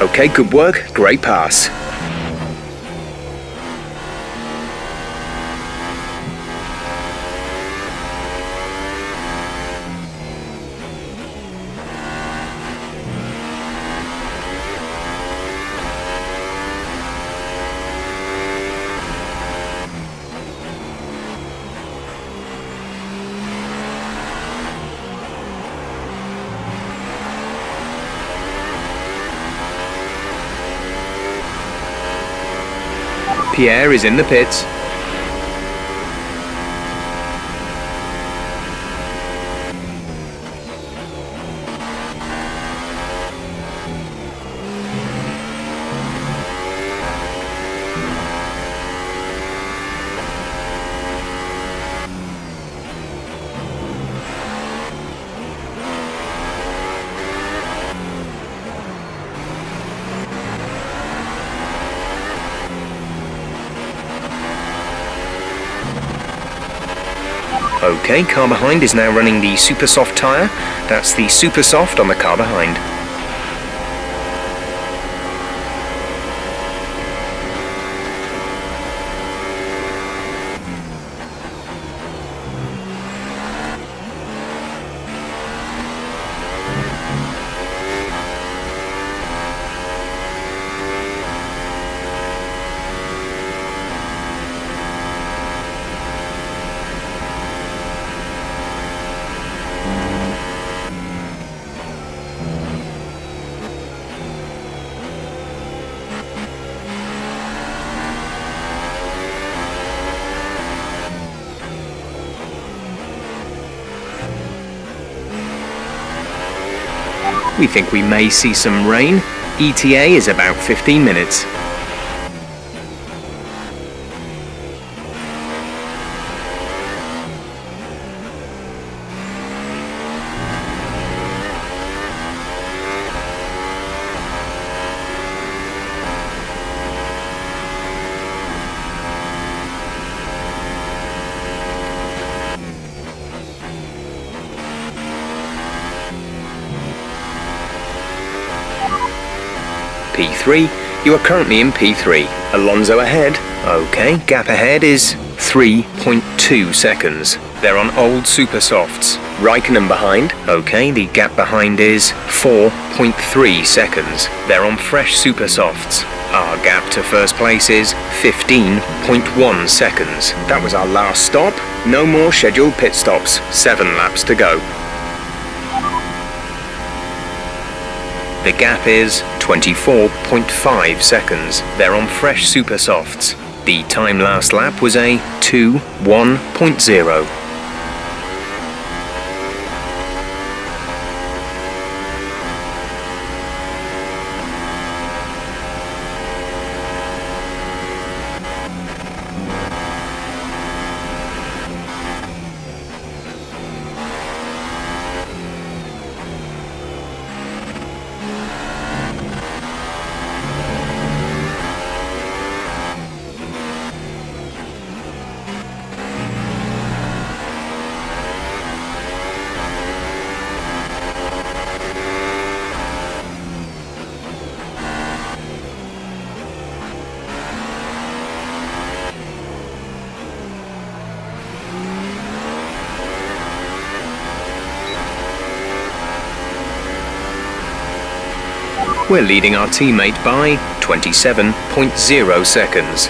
Okay, good work, great pass. Pierre is in the pits. Okay, car behind is now running the Super Soft tyre. That's the Super Soft on the car behind. We think we may see some rain. ETA is about 15 minutes. P3, you are currently in P3. Alonso ahead. Okay, gap ahead is 3.2 seconds. They're on old Super Softs. Raikkonen behind. Okay, the gap behind is 4.3 seconds. They're on fresh Super Softs. Our gap to first place is 15.1 seconds. That was our last stop. No more scheduled pit stops. 7 laps to go. The gap is 24.5 seconds. They're on fresh Super Softs. The time last lap was a 2:1.0. We're leading our teammate by 27.0 seconds.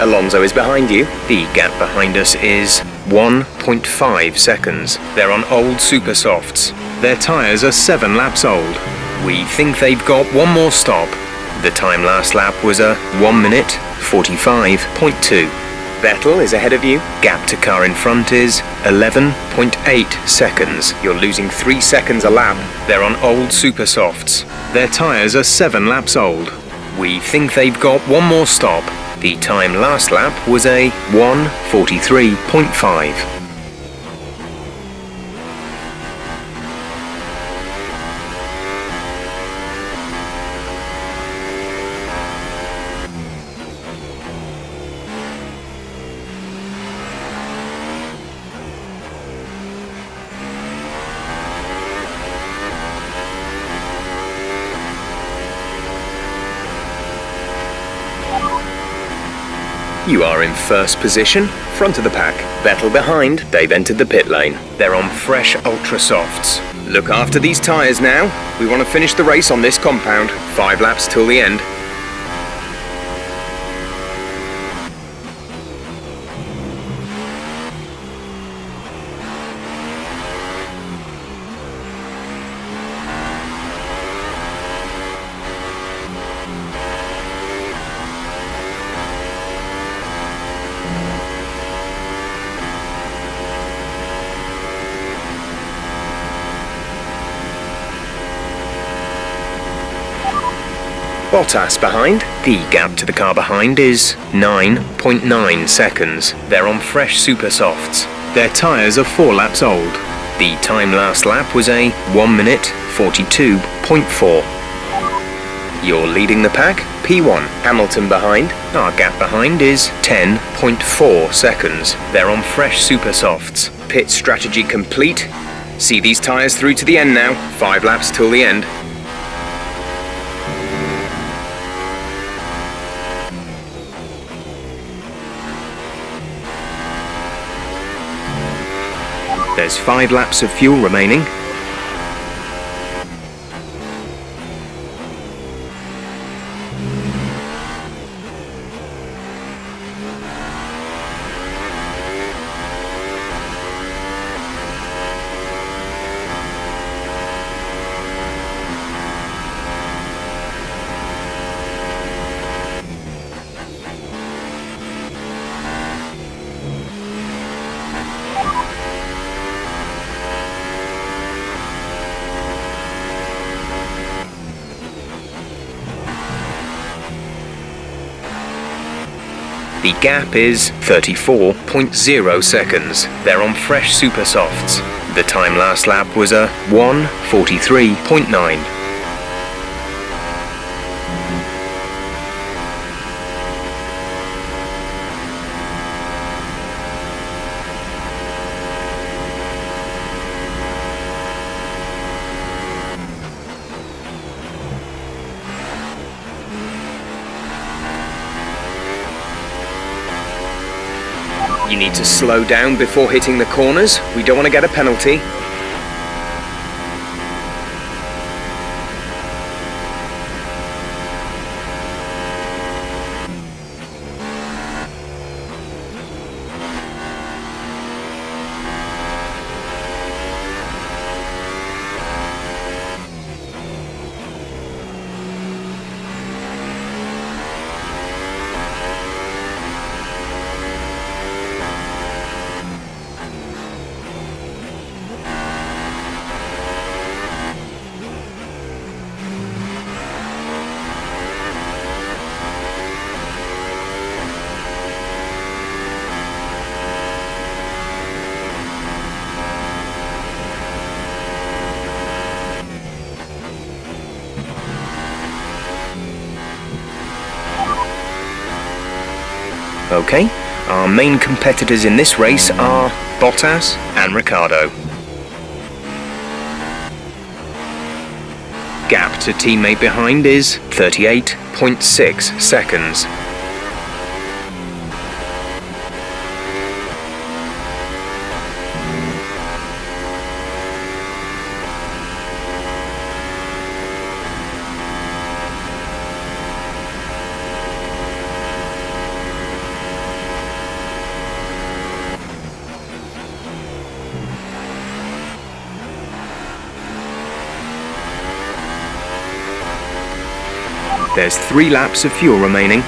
Alonso is behind you. The gap behind us is 1.5 seconds. They're on old Super Softs. Their tyres are 7 laps old. We think they've got one more stop. The time last lap was a 1 minute 45.2. Vettel is ahead of you. Gap to car in front is 11.8 seconds. You're losing 3 seconds a lap. They're on old super softs. Their tyres are 7 laps old. We think they've got one more stop. The time last lap was a 1:43.5. You are in first position, front of the pack. Vettel behind, they've entered the pit lane. They're on fresh Ultra Softs. Look after these tyres now. We want to finish the race on this compound. 5 laps till the end. Bottas behind. The gap to the car behind is 9.9 seconds. They're on fresh super softs. Their tyres are 4 laps old. The time last lap was a 1:42.4. You're leading the pack, P1. Hamilton behind. Our gap behind is 10.4 seconds. They're on fresh super softs. Pit strategy complete. See these tyres through to the end now. 5 laps till the end. There's 5 laps of fuel remaining. The gap is 34.0 seconds. They're on fresh super softs. The time last lap was a 1:43.9. You need to slow down before hitting the corners. We don't want to get a penalty. Okay, our main competitors in this race are Bottas and Ricciardo. Gap to teammate behind is 38.6 seconds. There's 3 laps of fuel remaining.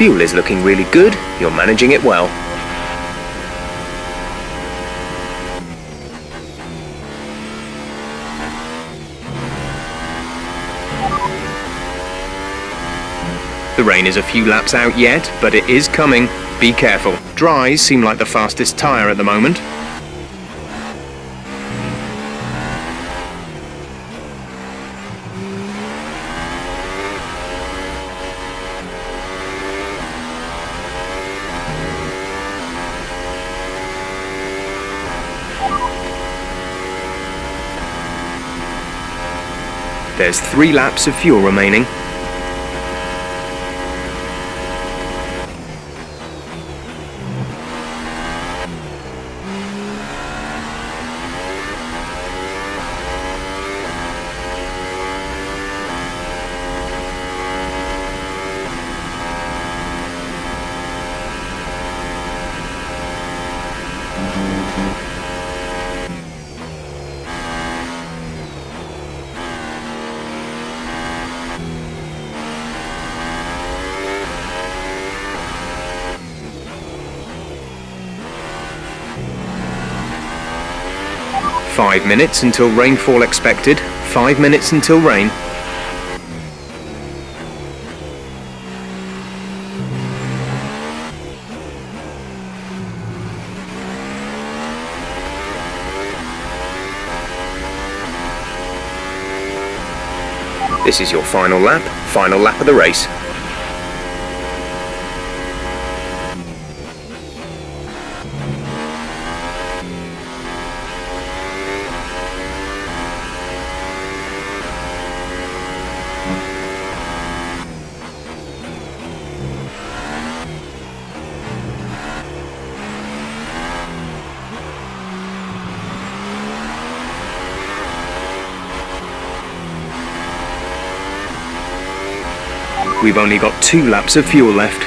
Fuel is looking really good. You're managing it well. The rain is a few laps out yet, but it is coming. Be careful. Dries seem like the fastest tyre at the moment. There's 3 laps of fuel remaining. Five minutes until rainfall expected. 5 minutes until rain. This is your final lap of the race. We've only got 2 laps of fuel left.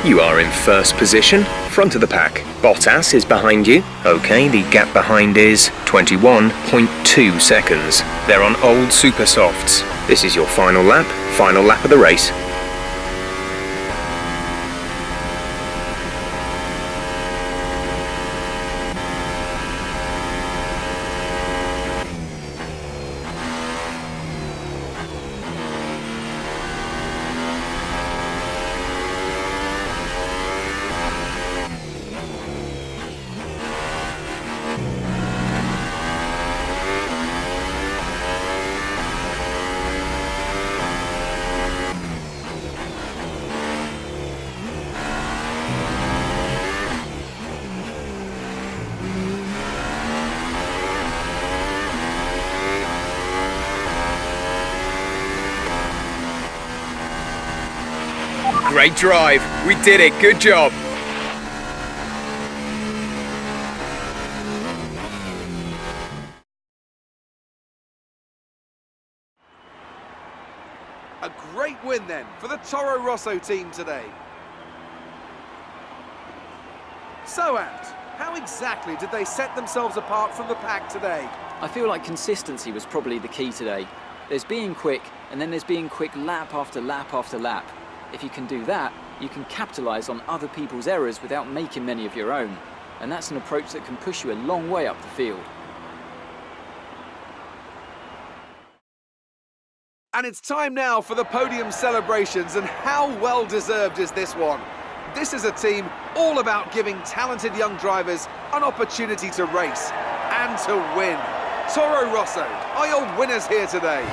You are in first position, front of the pack. Bottas is behind you. Okay, the gap behind is 21.2 seconds. They're on old super softs. This is your final lap of the race. Great drive. We did it. Good job. A great win then for the Toro Rosso team today. So, Ant, how exactly did they set themselves apart from the pack today? I feel like consistency was probably the key today. There's being quick, and then there's being quick lap after lap after lap. If you can do that, you can capitalise on other people's errors without making many of your own. And that's an approach that can push you a long way up the field. And it's time now for the podium celebrations, and how well deserved is this one? This is a team all about giving talented young drivers an opportunity to race and to win. Toro Rosso are your winners here today.